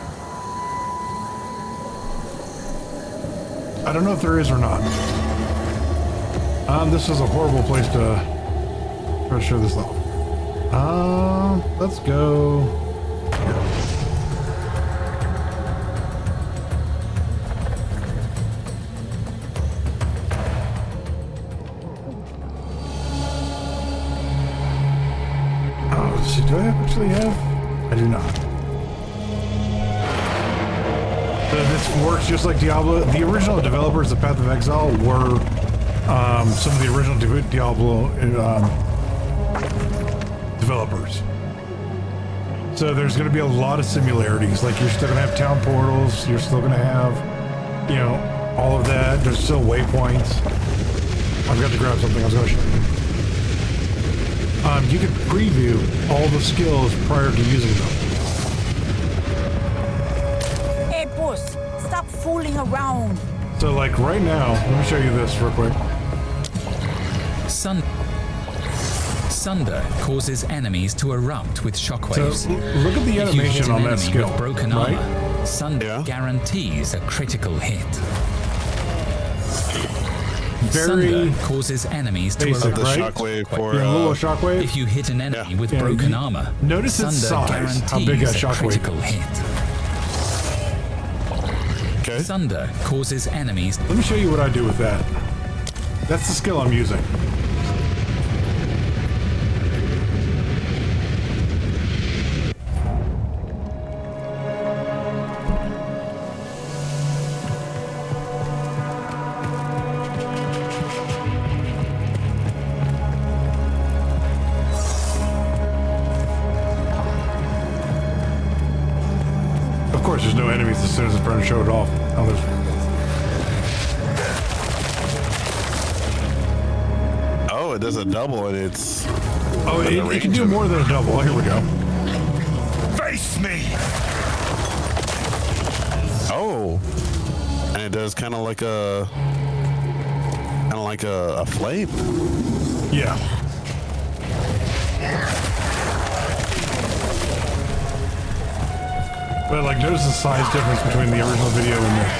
I don't know if there is or not. This is a horrible place to try to show this level. Let's go here. Oh, do I actually have? I do not. So this works just like Diablo. The original developers of Path of Exile were some of the original Diablo developers. So there's going to be a lot of similarities. Like you're still going to have town portals. You're still going to have, you know, all of that. There's still waypoints. I've got to grab something. I was going to show you. You can preview all the skills prior to using them. Hey, boss, stop fooling around. So like right now, let me show you this real quick. Sunder causes enemies to erupt with shockwaves. So look at the If you hit animation an on that enemy skill, with broken right? armor, Sunder guarantees a critical hit. Very Sunder causes enemies to basic, erupt. right? Shockwave for Yeah, a little shockwave. If you hit an enemy with broken armor, Notice its Sunder size, how guarantees big that a shockwave critical is. hit. Okay. Sunder causes enemies. Let me show you what I do with that. That's the skill I'm using. Of course, there's no enemies as soon as it's trying to show it off. Oh, there's... Oh, it does a double and it's. Oh, it can do more than a double. Here we go. Face me! Oh. And it does kind of like a. A flame. Yeah. But like, notice the size difference between the original video and this.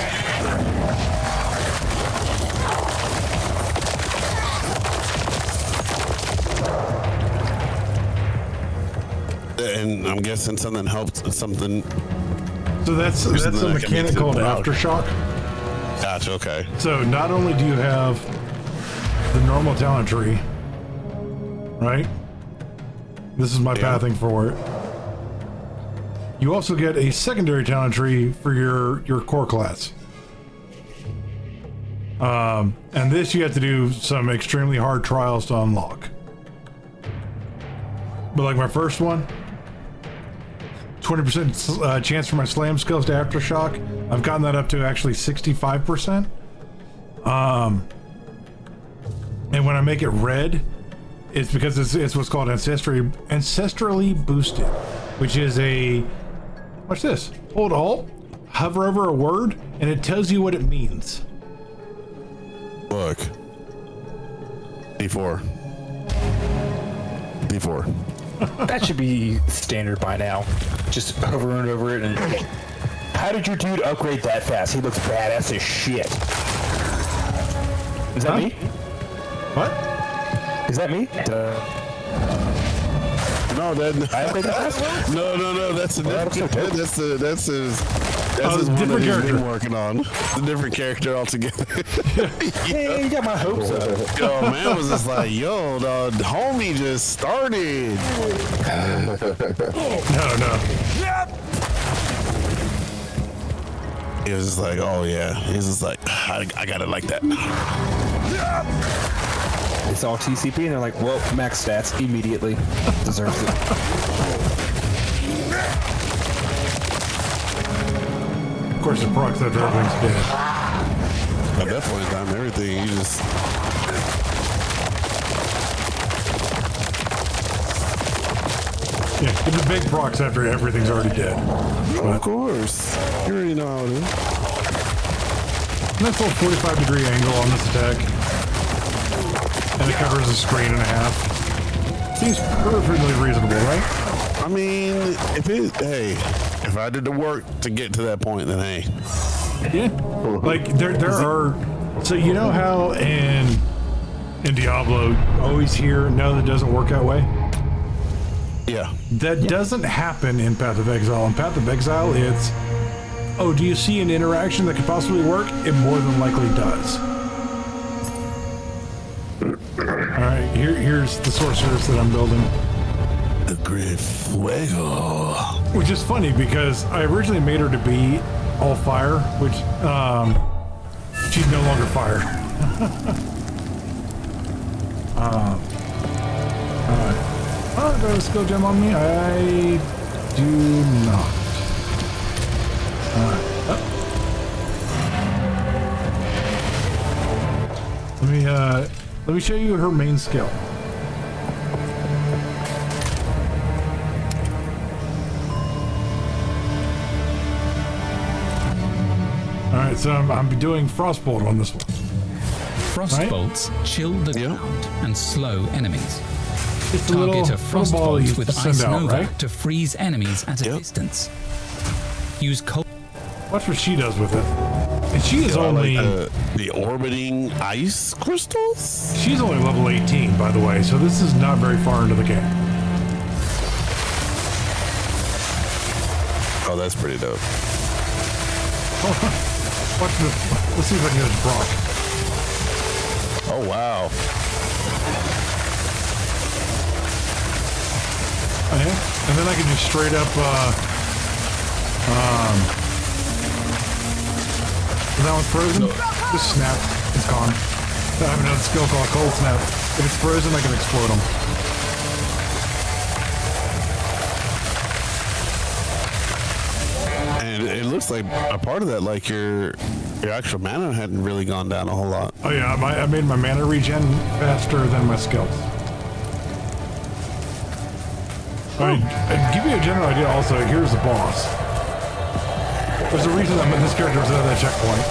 And I'm guessing something helped. Something. so that's a that can mechanic make it called loud. aftershock. Gotcha. Okay. So not only do you have the normal talent tree, right? This is my pathing for it. You also get a secondary talent tree for your core class. And this you have to do some extremely hard trials to unlock. But like my first one, 20% chance for my slam skills to aftershock. I've gotten that up to actually 65%. And when I make it red, it's because it's what's called ancestrally boosted, which is a, watch this, hold Alt, hover over a word, and it tells you what it means. Look. D4. D4. That should be standard by now. Just hovering over it and... How did your dude upgrade that fast? He looks badass as shit. Is that me? What? Is that me? No, that. I upgraded that fast? No. That's a that's so dope. that's his Oh, one that different he's character. been working on. It's a different character altogether. Hey, you got my hopes up. Yo, man was just like, yo, the homie just started. No. He was just like, oh yeah. He's just like, I got it like that. It's all TCP, and they're like, well, max stats immediately. Deserves it. Of course, the procs after everything's dead. At that point in time, everything, you just. Yeah, it's a big procs after everything's already dead. Of course. You already know how it is. Nice little 45-degree angle on this attack. And it covers a screen and a half. Seems perfectly reasonable, right? I mean, if I did the work to get to that point, then hey. Yeah. Like there are. So you know how in Diablo you always hear no, that doesn't work that way. Yeah. That doesn't happen in Path of Exile. In Path of Exile, it's oh, do you see an interaction that could possibly work? It more than likely does. All right, here's the sorceress that I'm building. The Great Fuego. Which is funny because I originally made her to be all fire, which she's no longer fire. Alright. Oh, got a skill gem on me. do not. Let me show you her main skill. All right, so I'm doing Frostbolt on this one. Frost Right. bolts chill the ground and slow enemies. It's Target a frost ball you bolt with send Ice out, Nova right? to freeze enemies at a distance. Use cold. Watch what she does with it. And she is I only like the orbiting ice crystals. she's only level 18, by the way, so this is not very far into the game. Oh, that's pretty dope. Watch the. Let's see if I can get this Brock. Oh wow. Okay. And then I can just straight up. That one's frozen. Just snap. It's gone. I have another skill called Cold Snap. If it's frozen, I can explode them. And it looks like a part of that, like your actual mana hadn't really gone down a whole lot. Oh yeah, I made my mana regen faster than my skills. Alright, give you a general idea also, here's the boss. There's a reason this character was at that checkpoint.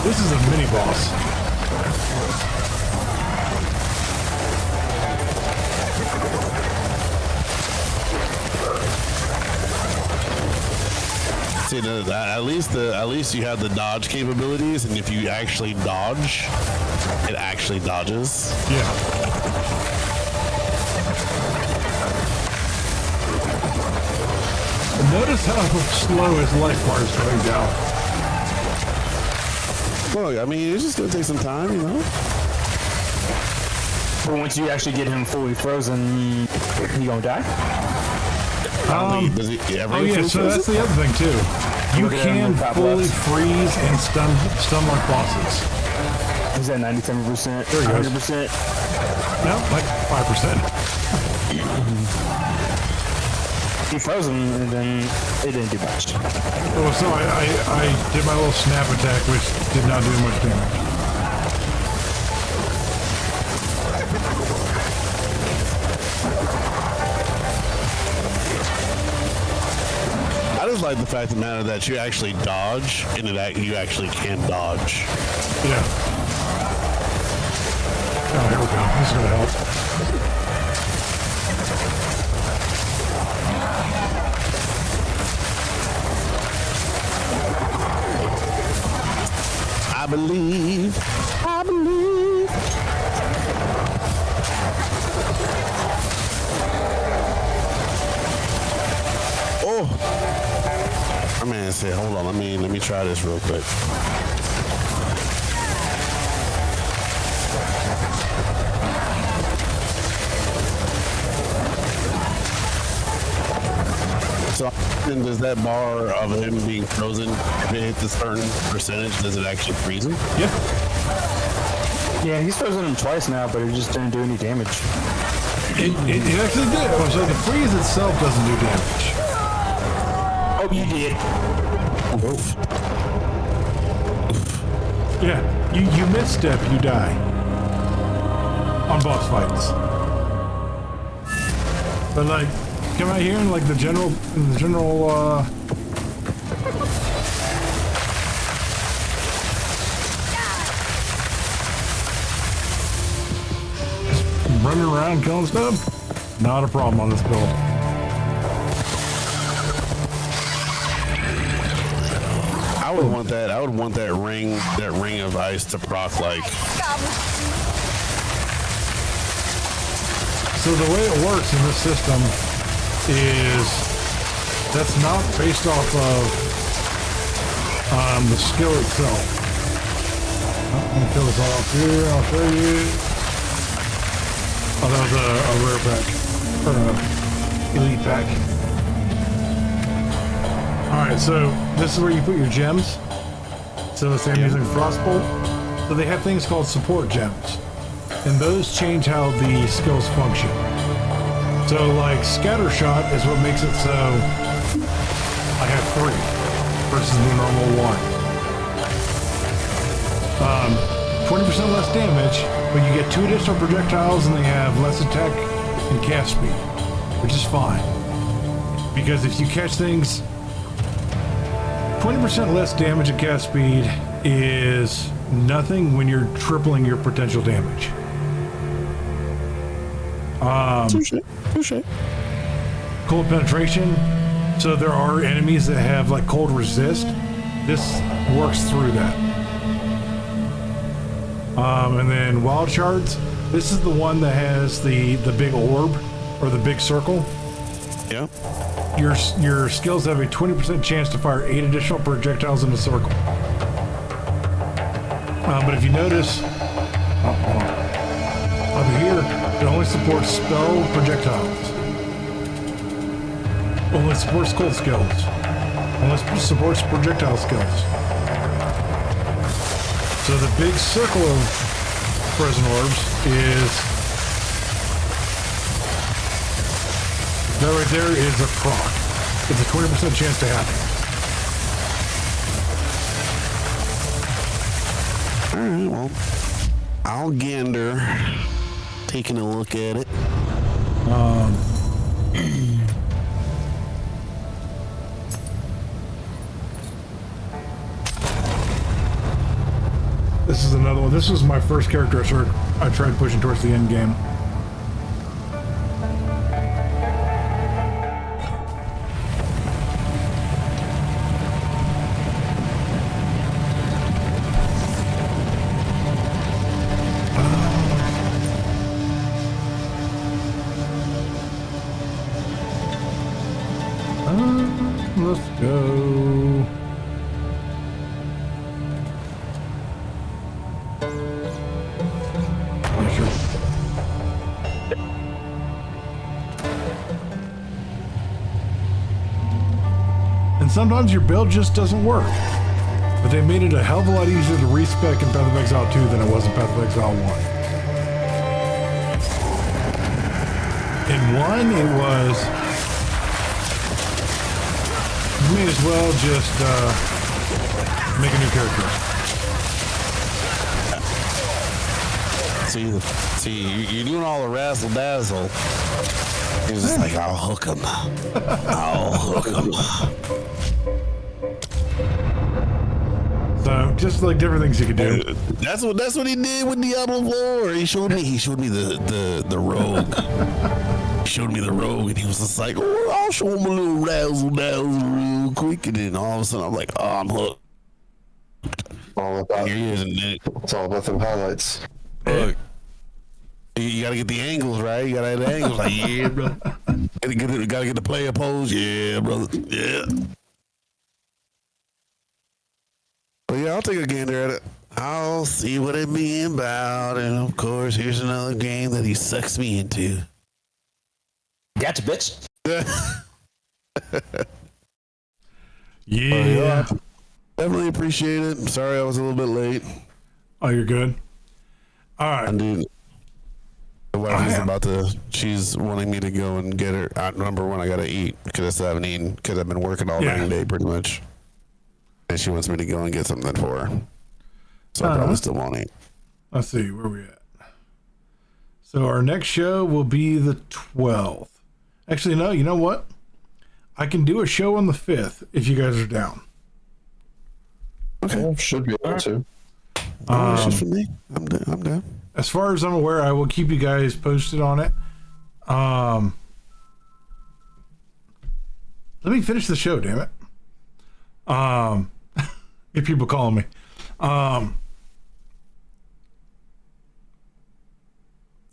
This is a mini boss. See, at least you have the dodge capabilities, and if you actually dodge, it actually dodges. Yeah. Notice how slow his life bar is going down. Look, I mean, it's just gonna take some time, you know. But once you actually get him fully frozen, he gonna die? Does he ever Oh yeah, get so frozen? that's the other thing too. You Look at him can in the top fully left. freeze and stun like bosses. Is that 97%? There he goes. 100%? No, like 5%. He froze him, and then it didn't do much. Oh, so I did my little snap attack, which did not do much damage. I just like the fact of the matter that you actually dodge, and you actually can dodge. Yeah. Oh, here we go. This is gonna help. I believe. Oh, my man said, "Hold on, let me try this real quick." So, then does that bar of him being frozen, if it hits a certain percentage, does it actually freeze him? Yeah. Yeah, he's frozen him twice now, but it just didn't do any damage. It actually did. Oh, so the freeze itself doesn't do damage. Oh, you did. Yeah. You misstep, you die. On boss fights. But like, come out here and like the general just running around killing stuff, not a problem on this build. I would want that. I would want that ring of ice to proc like. So the way it works in this system is that's not based off of the skill itself. I'm gonna kill this all off here. I'll show you. Oh, that was a rare pack or an elite pack. All right, so this is where you put your gems. So say I'm using Frostbolt. So they have things called support gems. And those change how the skills function. So, like, scatter shot is what makes it so I have 3 versus the normal 1. 20% less damage, but you get 2 additional projectiles and they have less attack and cast speed, which is fine. Because if you catch things, 20% less damage and cast speed is nothing when you're tripling your potential damage. Cold penetration. So there are enemies that have like cold resist. This works through that. And then wild shards. This is the one that has the big orb or the big circle. Yeah. Your skills have a 20% chance to fire 8 additional projectiles in a circle. But if you notice, over here, it only supports spell projectiles. Only supports cold skills. Only supports projectile skills. So the big circle of prison orbs is... that right there is a proc. It's a 20% chance to happen. Alright, well, I'll gander. Taking a look at it. This is another one. This was my first character I tried pushing towards the end game. Let's go. Yeah, sure. And sometimes your build just doesn't work. But they made it a hell of a lot easier to respec in Path of Exile 2 than it was in Path of Exile 1. In 1, it was... you may as well just make a new character. See, you're doing all the razzle dazzle. He's just like, I'll hook him. I'll hook him. So just like different things you could do. That's what he did with Diablo 4. He showed me the rogue. He showed me the rogue, and he was just like, oh, I'll show him a little razzle dazzle real quick, and then all of a sudden I'm like, oh, I'm hooked. All about, Here he is, and then, it's all about them highlights. look, you gotta get the angles right. You gotta have the angles. Like, yeah, bro. Gotta get the player pose. Yeah, brother. Yeah. But yeah, I'll take a gander at it. I'll see what it be about, and of course, here's another game that he sucks me into. Gotcha, bitch. Yeah. Definitely appreciate it. I'm sorry I was a little bit late. Oh, you're good. All right. I do. The wife is about to. She's wanting me to go and get her. Number one, I gotta eat because I still haven't eaten because I've been working all dang day pretty much. And she wants me to go and get something for her. So I probably still won't eat. Let's see where we at. So our next show will be the 12th. Actually, no. You know what? I can do a show on the 5th if you guys are down. Okay, Yeah, should be able to. it's just for me. I'm down. As far as I'm aware, I will keep you guys posted on it. Let me finish the show, damn it. Get people calling me.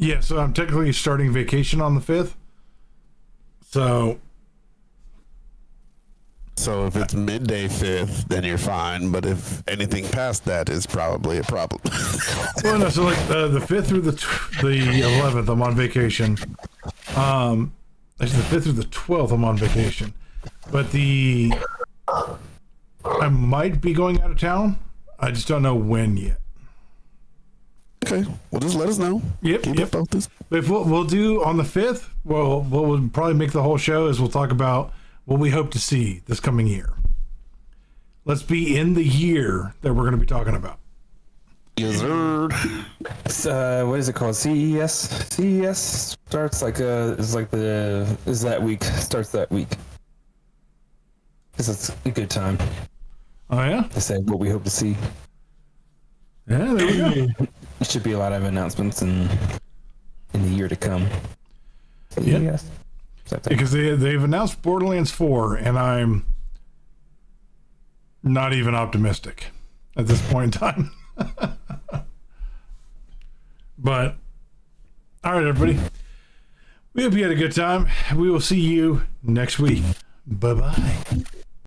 Yeah, so I'm technically starting vacation on the 5th. So if it's midday 5th, then you're fine. But if anything past that is probably a problem. well, no, so like the 5th through the 11th, I'm on vacation. Actually, the 5th through the 12th, I'm on vacation. But I might be going out of town. I just don't know when yet. Okay. Well, just let us know. Yep. Keep Yep. it focused. If we'll do on the 5th, well, what we'll probably make the whole show is we'll talk about what we hope to see this coming year. Let's be in the year that we're going to be talking about. Yes, sir. It's, what is it called? CES. CES starts like that week. Starts that week. Because it's a good time Oh, yeah? to say what we hope to see. Yeah, there we go. There should be a lot of announcements in the year to come. Yep. CES. Because they've announced Borderlands 4, and I'm not even optimistic at this point in time. But, all right, everybody. We hope you had a good time. We will see you next week. Bye-bye.